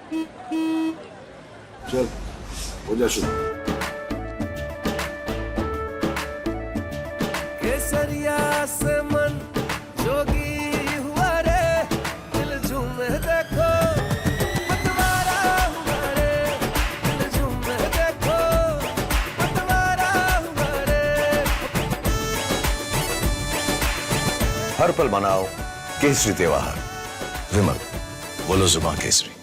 चल हो जा शुरू। केसरिया से मन जोगी हुआ रे, दिल झूमे देखो पतवारा हुआ रे, दिल झूमे देखो पतवारा हुआ रे। हर पल मनाओ केसरी त्योहार। विमल, बोलो जुबान केसरी।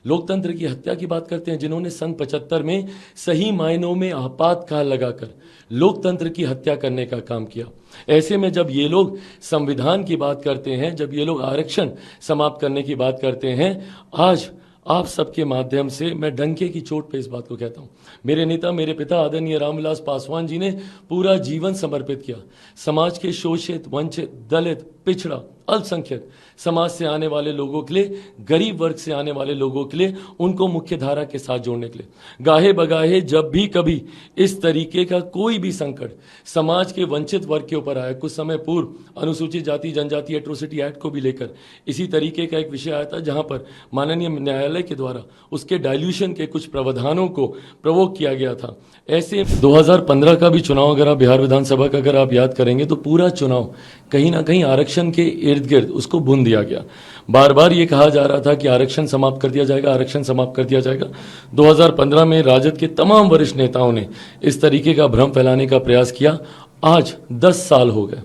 लोकतंत्र की हत्या की बात करते हैं जिन्होंने सन 75 में सही मायनों में आपातकाल लगाकर लोकतंत्र की हत्या करने का काम किया। ऐसे में जब ये लोग संविधान की बात करते हैं, जब ये लोग आरक्षण समाप्त करने की बात करते हैं, आज आप सबके माध्यम से मैं डंके की चोट पे इस बात को कहता हूं। मेरे नेता, मेरे पिता आदरणीय रामविलास पासवान जी ने पूरा जीवन समर्पित किया समाज के शोषित, वंचित, दलित, पिछड़ा, अल्पसंख्यक समाज से आने वाले लोगों के लिए, गरीब वर्ग से आने वाले लोगों के लिए, उनको मुख्य धारा के साथ जोड़ने के लिए। गाहे बगाहे जब भी कभी इस तरीके का कोई भी संकट समाज के वंचित वर्ग के ऊपर आया, कुछ समय पूर्व अनुसूचित जाति जनजाति एट्रोसिटी एक्ट को भी लेकर इसी तरीके का एक विषय आया था, जहां पर माननीय न्यायालय के द्वारा उसके डाइल्यूशन के कुछ प्रावधानों को प्रवोक किया गया था। ऐसे 2015 का भी चुनाव अगर आप बिहार विधानसभा का अगर आप याद करेंगे तो पूरा चुनाव कहीं ना कहीं आरक्षण के इर्द गिर्द उसको बुन दिया गया। बार बार ये कहा जा रहा था कि आरक्षण समाप्त कर दिया जाएगा, आरक्षण समाप्त कर दिया जाएगा। 2015 में राजद के तमाम वरिष्ठ नेताओं ने इस तरीके का भ्रम फैलाने का प्रयास किया। आज 10 साल हो गए,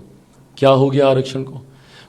क्या हो गया आरक्षण को?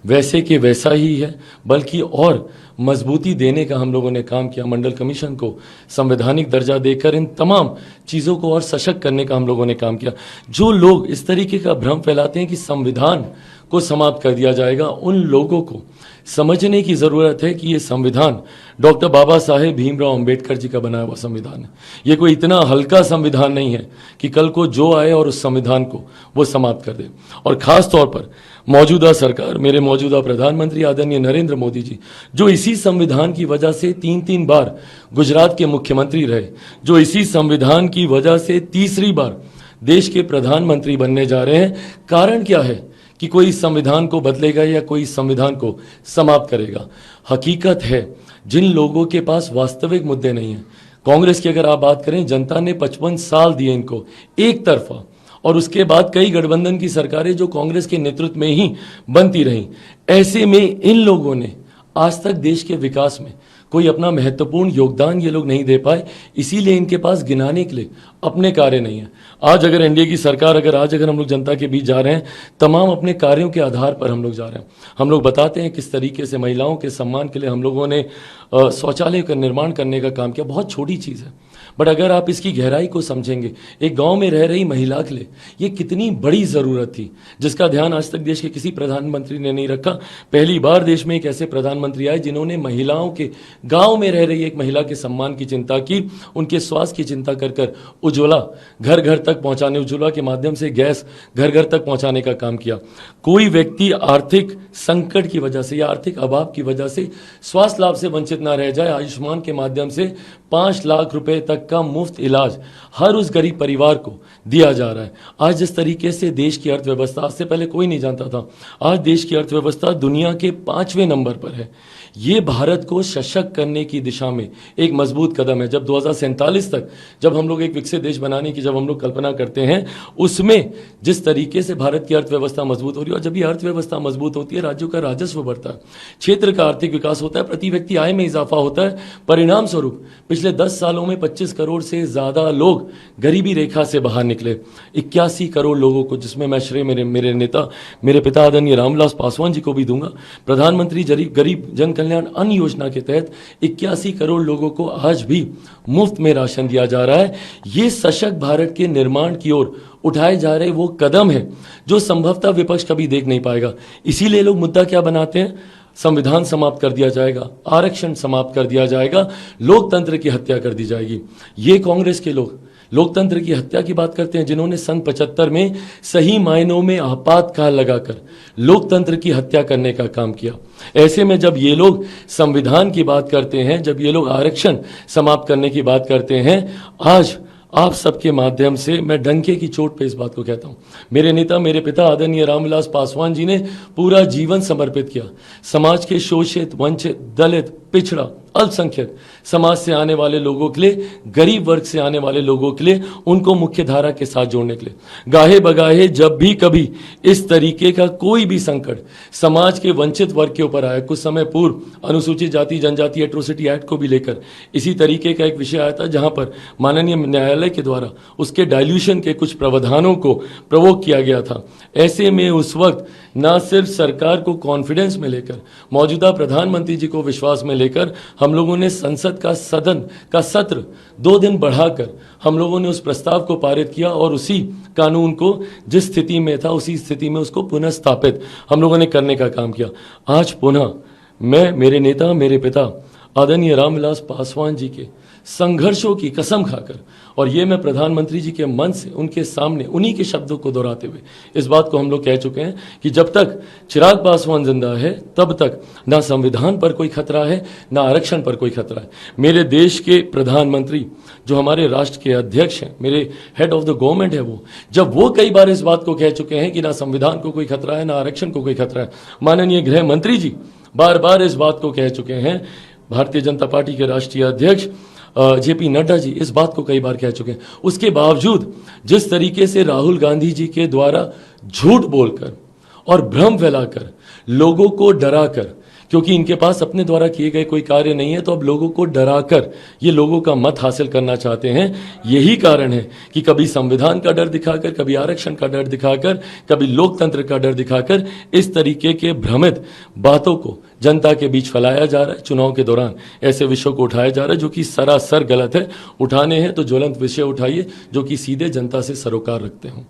वैसे के वैसा ही है, बल्कि और मजबूती देने का हम लोगों ने काम किया। मंडल कमीशन को संवैधानिक दर्जा देकर इन तमाम चीज़ों को और सशक्त करने का हम लोगों ने काम किया। जो लोग इस तरीके का भ्रम फैलाते हैं कि संविधान को समाप्त कर दिया जाएगा, उन लोगों को समझने की ज़रूरत है कि ये संविधान डॉक्टर बाबा साहेब भीमराव अंबेडकर जी का बनाया हुआ संविधान है। ये कोई इतना हल्का संविधान नहीं है कि कल को जो आए और उस संविधान को वो समाप्त कर दे। और ख़ास तौर पर मौजूदा सरकार, मेरे मौजूदा प्रधानमंत्री आदरणीय नरेंद्र मोदी जी, जो इसी संविधान की वजह से 3 बार गुजरात के मुख्यमंत्री रहे, जो इसी संविधान की वजह से तीसरी बार देश के प्रधानमंत्री बनने जा रहे हैं। कारण क्या है कि कोई संविधान को बदलेगा या कोई संविधान को समाप्त करेगा? हकीकत है, जिन लोगों के पास वास्तविक मुद्दे नहीं हैं, कांग्रेस की अगर आप बात करें, जनता ने 55 साल दिए इनको एक तरफा, और उसके बाद कई गठबंधन की सरकारें जो कांग्रेस के नेतृत्व में ही बनती रहीं। ऐसे में इन लोगों ने आज तक देश के विकास में कोई अपना महत्वपूर्ण योगदान ये लोग नहीं दे पाए, इसीलिए इनके पास गिनाने के लिए अपने कार्य नहीं है। आज अगर एनडीए की सरकार, अगर हम लोग जनता के बीच जा रहे हैं, तमाम अपने कार्यों के आधार पर हम लोग जा रहे हैं। हम लोग बताते हैं किस तरीके से महिलाओं के सम्मान के लिए हम लोगों ने शौचालय का निर्माण करने का काम किया। बहुत छोटी चीज़ है, बट अगर आप इसकी गहराई को समझेंगे, एक गांव में रह रही महिला के लिए ये कितनी बड़ी ज़रूरत थी, जिसका ध्यान आज तक देश के किसी प्रधानमंत्री ने नहीं रखा। पहली बार देश में एक ऐसे प्रधानमंत्री आए जिन्होंने महिलाओं के, गांव में रह रही एक महिला के सम्मान की चिंता की, उनके स्वास्थ्य की चिंता कर उज्ज्वला घर घर तक पहुंचाने, उज्ज्वला के माध्यम से गैस घर घर तक पहुंचाने का काम किया। कोई व्यक्ति आर्थिक संकट की वजह से या आर्थिक अभाव की वजह से स्वास्थ्य लाभ से वंचित ना रह जाए। आयुष्मान के माध्यम से 5 लाख रुपए तक का मुफ्त इलाज हर उस गरीब परिवार को दिया जा रहा है। आज जिस तरीके से देश की अर्थव्यवस्था, आज से पहले कोई नहीं जानता था, आज देश की अर्थव्यवस्था दुनिया के 5वें नंबर पर है। ये भारत को सशक्त करने की दिशा में एक मजबूत कदम है। जब 2047 तक जब हम लोग एक विकसित देश बनाने की जब हम लोग कल्पना करते हैं, उसमें जिस तरीके से भारत की अर्थव्यवस्था मजबूत हो रही है, और जब ये अर्थव्यवस्था मजबूत होती है, राज्यों का राजस्व बढ़ता है, क्षेत्र का आर्थिक विकास होता है, प्रति व्यक्ति आय में इजाफा होता है। परिणाम स्वरूप पिछले 10 सालों में 25 करोड़ से ज़्यादा लोग गरीबी रेखा से बाहर निकले। 81 करोड़ लोगों को, जिसमें मैं श्रेय मेरे नेता, मेरे पिता आदरणीय रामविलास पासवान जी को भी दूंगा। प्रधानमंत्री गरीब जन कल्याण अन्न योजना के तहत 81 करोड़ लोगों को आज भी मुफ्त में राशन दिया जा रहा है। ये सशक्त भारत के निर्माण की ओर उठाए जा रहे वो कदम है जो संभवतः विपक्ष कभी देख नहीं पाएगा। इसीलिए लोग मुद्दा क्या बनाते हैं? संविधान समाप्त कर दिया जाएगा, आरक्षण समाप्त कर दिया जाएगा, लोकतंत्र की हत्या कर दी जाएगी। ये कांग्रेस के लोग लोकतंत्र की हत्या की बात करते हैं जिन्होंने सन 75 में सही मायनों में आपातकाल लगाकर लोकतंत्र की हत्या करने का काम किया। ऐसे में जब ये लोग संविधान की बात करते हैं, जब ये लोग आरक्षण समाप्त करने की बात करते हैं, आज आप सबके माध्यम से मैं डंके की चोट पे इस बात को कहता हूं। मेरे नेता, मेरे पिता आदरणीय रामविलास पासवान जी ने पूरा जीवन समर्पित किया समाज के शोषित, वंचित, दलित, पिछड़ा, अल्पसंख्यक समाज से आने वाले लोगों के लिए, गरीब वर्ग से आने वाले लोगों के लिए, उनको मुख्य धारा के साथ जोड़ने के लिए गाहे बगाहे जब भी कभी इस तरीके का कोई भी संकट समाज के वंचित वर्ग के ऊपर आया, कुछ समय पूर्व अनुसूचित जाति जनजाति एट्रोसिटी एक्ट को भी लेकर इसी तरीके का एक विषय आया था, जहां पर माननीय न्यायालय के द्वारा उसके डाइल्यूशन के कुछ प्रावधानों को प्रवोक किया गया था। ऐसे में उस वक्त न सिर्फ सरकार को कॉन्फिडेंस में लेकर, मौजूदा प्रधानमंत्री जी को विश्वास में लेकर हम लोगों ने संसद का सदन का सत्र 2 दिन बढ़ाकर हम लोगों ने उस प्रस्ताव को पारित किया और उसी कानून को जिस स्थिति में था उसी स्थिति में उसको पुनः स्थापित हम लोगों ने करने का काम किया। आज पुनः मैं, मेरे नेता, मेरे पिता आदरणीय रामविलास पासवान जी के संघर्षों की कसम खाकर, और ये मैं प्रधानमंत्री जी के मन से उनके सामने उन्हीं के शब्दों को दोहराते हुए इस बात को हम लोग कह चुके हैं कि जब तक चिराग पासवान जिंदा है तब तक ना संविधान पर कोई खतरा है, ना आरक्षण पर कोई खतरा है। मेरे देश के प्रधानमंत्री जो हमारे राष्ट्र के अध्यक्ष हैं, मेरे हेड ऑफ द गवर्नमेंट है, वो कई बार इस बात को कह चुके हैं कि ना संविधान को कोई खतरा है, ना आरक्षण को कोई खतरा है। माननीय गृह मंत्री जी बार बार इस बात को कह चुके हैं। भारतीय जनता पार्टी के राष्ट्रीय अध्यक्ष जेपी नड्डा जी इस बात को कई बार कह चुके हैं। उसके बावजूद जिस तरीके से राहुल गांधी जी के द्वारा झूठ बोलकर और भ्रम फैलाकर लोगों को डराकर, क्योंकि इनके पास अपने द्वारा किए गए कोई कार्य नहीं है, तो अब लोगों को डराकर ये लोगों का मत हासिल करना चाहते हैं। यही कारण है कि कभी संविधान का डर दिखाकर, कभी आरक्षण का डर दिखाकर, कभी लोकतंत्र का डर दिखाकर इस तरीके के भ्रमित बातों को जनता के बीच फैलाया जा रहा है। चुनाव के दौरान ऐसे विषयों को उठाया जा रहा है जो कि सरासर गलत है। उठाने हैं तो ज्वलंत विषय उठाइए जो कि सीधे जनता से सरोकार रखते हों।